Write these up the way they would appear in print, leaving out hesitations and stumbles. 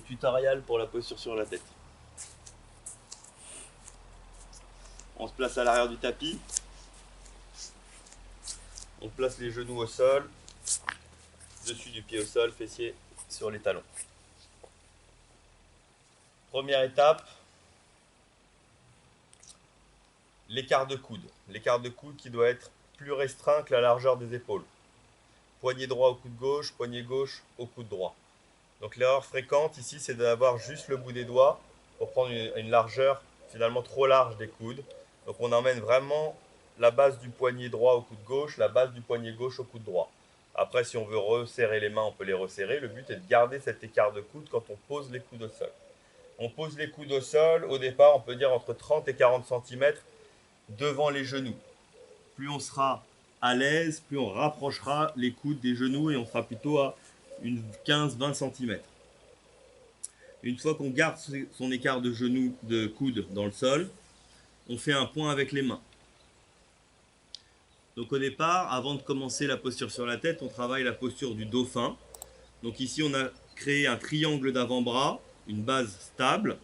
tutoriel pour la posture sur la tête. On se place à l'arrière du tapis. On place les genoux au sol, dessus du pied au sol, fessiers sur les talons. Première étape, l'écart de coude. L'écart de coude qui doit être plus restreint que la largeur des épaules. Poignet droit au coude gauche, poignet gauche au coude droit. Donc l'erreur fréquente ici, c'est d'avoir juste le bout des doigts pour prendre une largeur finalement trop large des coudes. Donc on emmène vraiment la base du poignet droit au coude gauche, la base du poignet gauche au coude droit. Après, si on veut resserrer les mains, on peut les resserrer. Le but est de garder cet écart de coude quand on pose les coudes au sol. On pose les coudes au sol, au départ, on peut dire entre 30 et 40 cm devant les genoux. Plus on sera à l'aise, plus on rapprochera les coudes des genoux et on sera plutôt à une 15-20 cm. Une fois qu'on garde son écart de genou, de coude dans le sol, on fait un point avec les mains. Donc au départ, avant de commencer la posture sur la tête, on travaille la posture du dauphin. Donc ici, on a créé un triangle d'avant-bras, une base stable.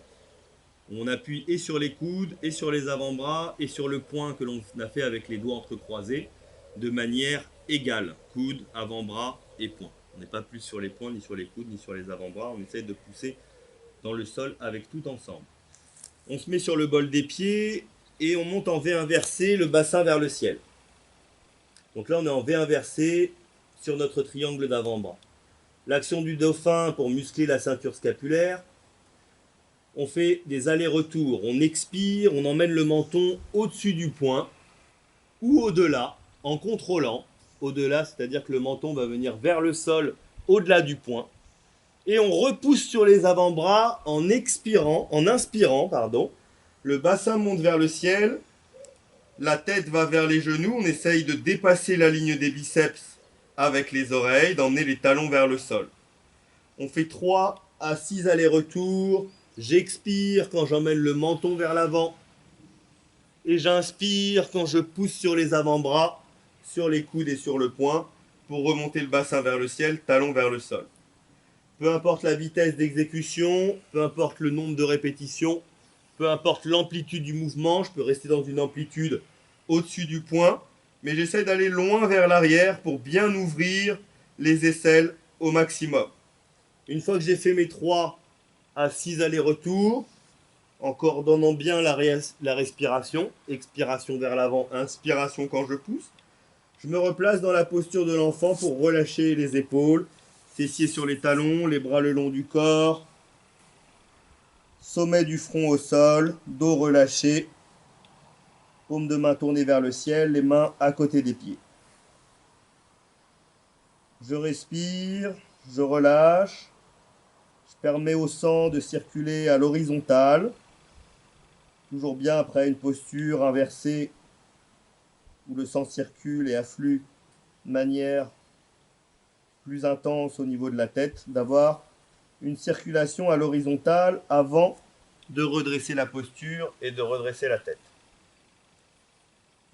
On appuie et sur les coudes, et sur les avant-bras, et sur le point que l'on a fait avec les doigts entrecroisés, de manière égale. Coude, avant-bras et poing. On n'est pas plus sur les poings, ni sur les coudes, ni sur les avant-bras. On essaie de pousser dans le sol avec tout ensemble. On se met sur le bol des pieds et on monte en V inversé, le bassin vers le ciel. Donc là, on est en V inversé sur notre triangle d'avant-bras. L'action du dauphin pour muscler la ceinture scapulaire. On fait des allers-retours. On expire, on emmène le menton au-dessus du poing ou au-delà en contrôlant. Au-delà, c'est-à-dire que le menton va venir vers le sol au-delà du poing. Et on repousse sur les avant-bras en inspirant, pardon. Le bassin monte vers le ciel. La tête va vers les genoux, on essaye de dépasser la ligne des biceps avec les oreilles, d'emmener les talons vers le sol. On fait 3 à 6 allers-retours. J'expire quand j'emmène le menton vers l'avant. Et j'inspire quand je pousse sur les avant-bras, sur les coudes et sur le poing, pour remonter le bassin vers le ciel, talons vers le sol. Peu importe la vitesse d'exécution, peu importe le nombre de répétitions, peu importe l'amplitude du mouvement, je peux rester dans une amplitude au-dessus du poing, mais j'essaie d'aller loin vers l'arrière pour bien ouvrir les aisselles au maximum. Une fois que j'ai fait mes 3 à 6 allers-retours, en coordonnant bien la respiration, expiration vers l'avant, inspiration quand je pousse, je me replace dans la posture de l'enfant pour relâcher les épaules, fessiers sur les talons, les bras le long du corps, sommet du front au sol, dos relâché, paume de main tournée vers le ciel, les mains à côté des pieds. Je respire, je relâche, je permets au sang de circuler à l'horizontale, toujours bien après une posture inversée où le sang circule et afflue de manière plus intense au niveau de la tête, d'avoir une circulation à l'horizontale avant de redresser la posture et de redresser la tête.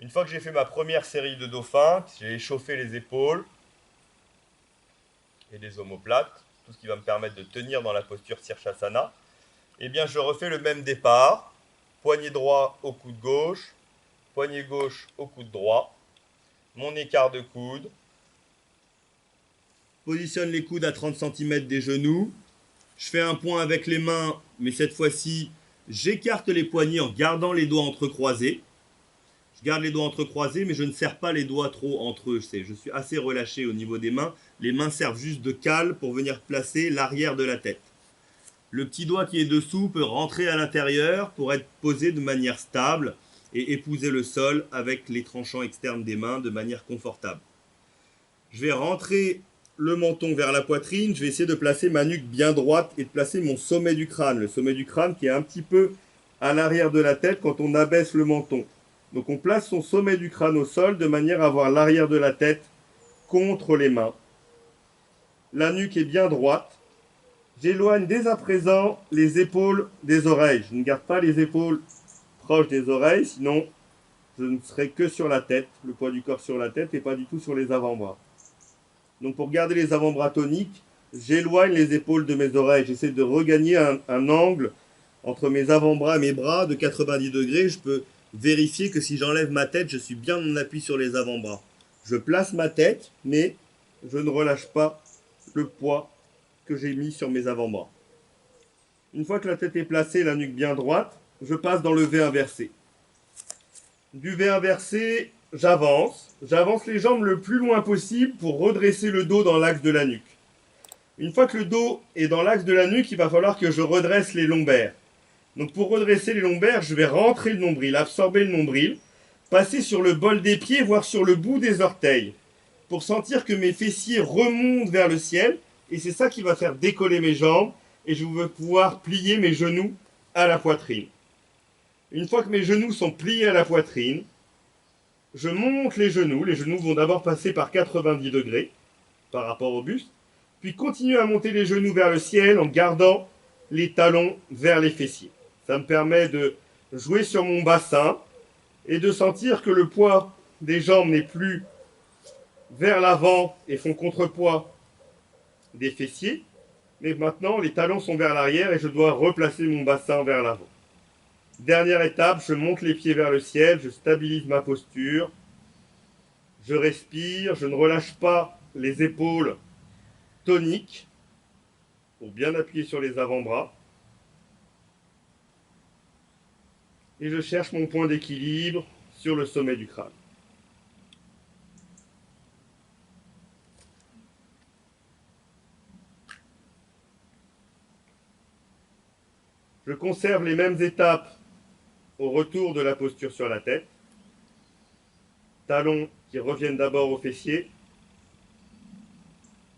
Une fois que j'ai fait ma première série de dauphins, j'ai échauffé les épaules et les omoplates, tout ce qui va me permettre de tenir dans la posture Sirsasana, eh bien je refais le même départ, poignet droit au coude gauche, poignet gauche au coude droit, mon écart de coude, positionne les coudes à 30 cm des genoux, je fais un point avec les mains, mais cette fois-ci, j'écarte les poignets en gardant les doigts entrecroisés. Je garde les doigts entrecroisés, mais je ne serre pas les doigts trop entre eux. Je suis assez relâché au niveau des mains. Les mains servent juste de cale pour venir placer l'arrière de la tête. Le petit doigt qui est dessous peut rentrer à l'intérieur pour être posé de manière stable et épouser le sol avec les tranchants externes des mains de manière confortable. Je vais rentrer le menton vers la poitrine. Je vais essayer de placer ma nuque bien droite et de placer mon sommet du crâne. Le sommet du crâne qui est un petit peu à l'arrière de la tête quand on abaisse le menton. Donc on place son sommet du crâne au sol de manière à avoir l'arrière de la tête contre les mains. La nuque est bien droite. J'éloigne dès à présent les épaules des oreilles. Je ne garde pas les épaules proches des oreilles, sinon je ne serai que sur la tête, le poids du corps sur la tête et pas du tout sur les avant-bras. Donc pour garder les avant-bras toniques, j'éloigne les épaules de mes oreilles. J'essaie de regagner un angle entre mes avant-bras et mes bras de 90 degrés. Je peux vérifier que si j'enlève ma tête, je suis bien en appui sur les avant-bras. Je place ma tête, mais je ne relâche pas le poids que j'ai mis sur mes avant-bras. Une fois que la tête est placée, la nuque bien droite, je passe dans le V inversé. Du V inversé, j'avance. J'avance les jambes le plus loin possible pour redresser le dos dans l'axe de la nuque. Une fois que le dos est dans l'axe de la nuque, il va falloir que je redresse les lombaires. Donc pour redresser les lombaires, je vais rentrer le nombril, absorber le nombril, passer sur le bol des pieds, voire sur le bout des orteils, pour sentir que mes fessiers remontent vers le ciel, et c'est ça qui va faire décoller mes jambes, et je vais pouvoir plier mes genoux à la poitrine. Une fois que mes genoux sont pliés à la poitrine, je monte les genoux vont d'abord passer par 90 degrés par rapport au buste, puis continue à monter les genoux vers le ciel en gardant les talons vers les fessiers. Ça me permet de jouer sur mon bassin et de sentir que le poids des jambes n'est plus vers l'avant et font contrepoids des fessiers, mais maintenant les talons sont vers l'arrière et je dois replacer mon bassin vers l'avant. Dernière étape, je monte les pieds vers le ciel, je stabilise ma posture, je respire, je ne relâche pas les épaules toniques pour bien appuyer sur les avant-bras. Et je cherche mon point d'équilibre sur le sommet du crâne. Je conserve les mêmes étapes au retour de la posture sur la tête. Talons qui reviennent d'abord aux fessiers.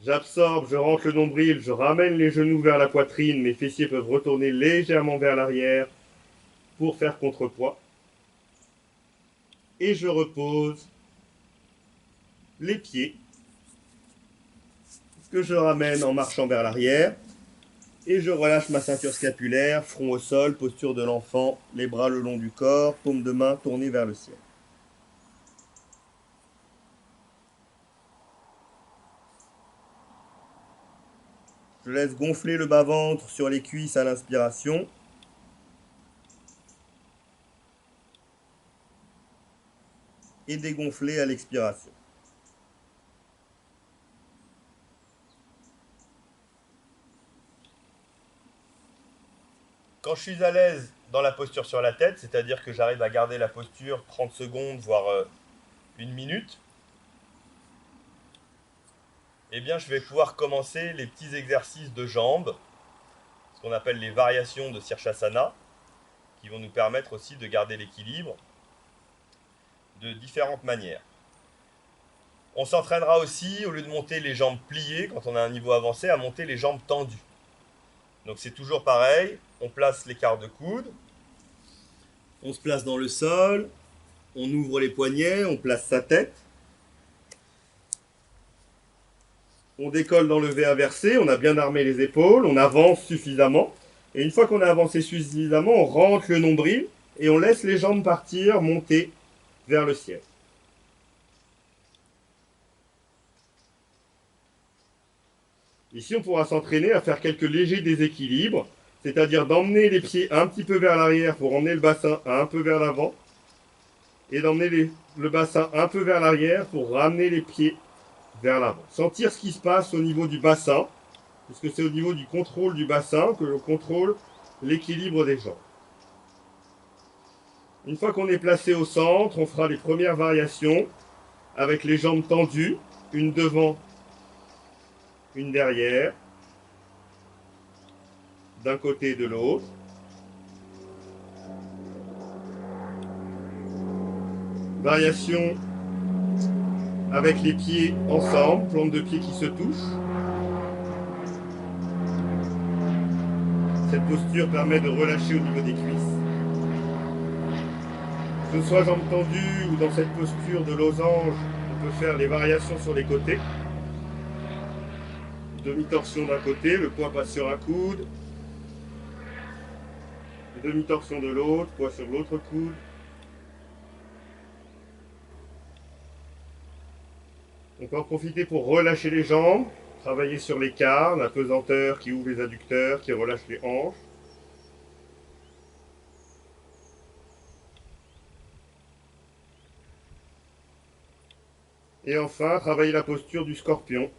J'absorbe, je rentre le nombril, je ramène les genoux vers la poitrine, mes fessiers peuvent retourner légèrement vers l'arrière pour faire contrepoids. Et je repose les pieds que je ramène en marchant vers l'arrière. Et je relâche ma ceinture scapulaire, front au sol, posture de l'enfant, les bras le long du corps, paume de main tournée vers le ciel. Je laisse gonfler le bas-ventre sur les cuisses à l'inspiration. Et dégonfler à l'expiration. Quand je suis à l'aise dans la posture sur la tête, c'est-à-dire que j'arrive à garder la posture 30 secondes, voire une minute, eh bien je vais pouvoir commencer les petits exercices de jambes, ce qu'on appelle les variations de Sirsasana, qui vont nous permettre aussi de garder l'équilibre de différentes manières. On s'entraînera aussi, au lieu de monter les jambes pliées, quand on a un niveau avancé, à monter les jambes tendues. Donc c'est toujours pareil, on place l'écart de coude, on se place dans le sol, on ouvre les poignets, on place sa tête, on décolle dans le V inversé, on a bien armé les épaules, on avance suffisamment, et une fois qu'on a avancé suffisamment, on rentre le nombril et on laisse les jambes partir, monter vers le ciel. Ici, on pourra s'entraîner à faire quelques légers déséquilibres, c'est-à-dire d'emmener les pieds un petit peu vers l'arrière pour emmener le bassin un peu vers l'avant, et d'emmener le bassin un peu vers l'arrière pour ramener les pieds vers l'avant. Sentir ce qui se passe au niveau du bassin, puisque c'est au niveau du contrôle du bassin que l'on contrôle l'équilibre des jambes. Une fois qu'on est placé au centre, on fera les premières variations avec les jambes tendues, une devant, une derrière, d'un côté et de l'autre. Variation avec les pieds ensemble, plante de pied qui se touchent. Cette posture permet de relâcher au niveau des cuisses. Que ce soit jambes tendues ou dans cette posture de losange, on peut faire les variations sur les côtés. Demi-torsion d'un côté, le poids passe sur un coude. Demi-torsion de l'autre, poids sur l'autre coude. On peut en profiter pour relâcher les jambes Travailler sur l'écart, la pesanteur qui ouvre les adducteurs, qui relâche les hanches. Et enfin, travailler la posture du scorpion,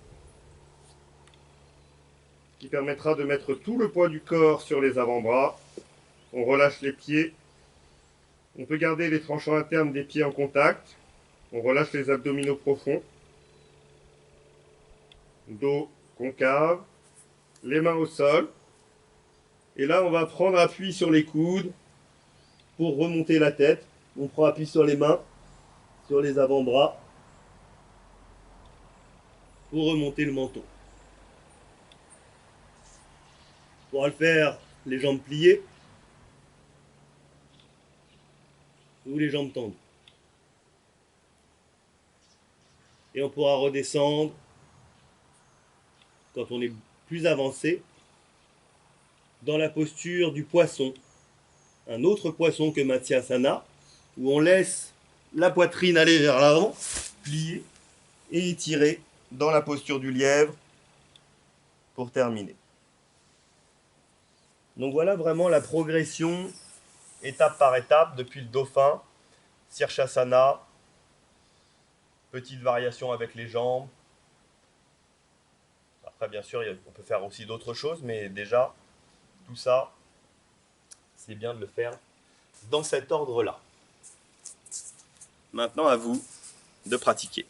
qui permettra de mettre tout le poids du corps sur les avant-bras. On relâche les pieds. On peut garder les tranchants internes des pieds en contact. On relâche les abdominaux profonds. Dos concave. Les mains au sol. Et là, on va prendre appui sur les coudes pour remonter la tête. On prend appui sur les mains, sur les avant-bras, pour remonter le menton. On pourra le faire les jambes pliées ou les jambes tendues. Et on pourra redescendre quand on est plus avancé dans la posture du poisson, un autre poisson que Matsyasana, où on laisse la poitrine aller vers l'avant, plier et étirer dans la posture du lièvre pour terminer. Donc voilà vraiment la progression étape par étape depuis le dauphin, Sirshasana, petite variation avec les jambes. Après bien sûr on peut faire aussi d'autres choses, mais déjà tout ça c'est bien de le faire dans cet ordre-là. Maintenant à vous de pratiquer.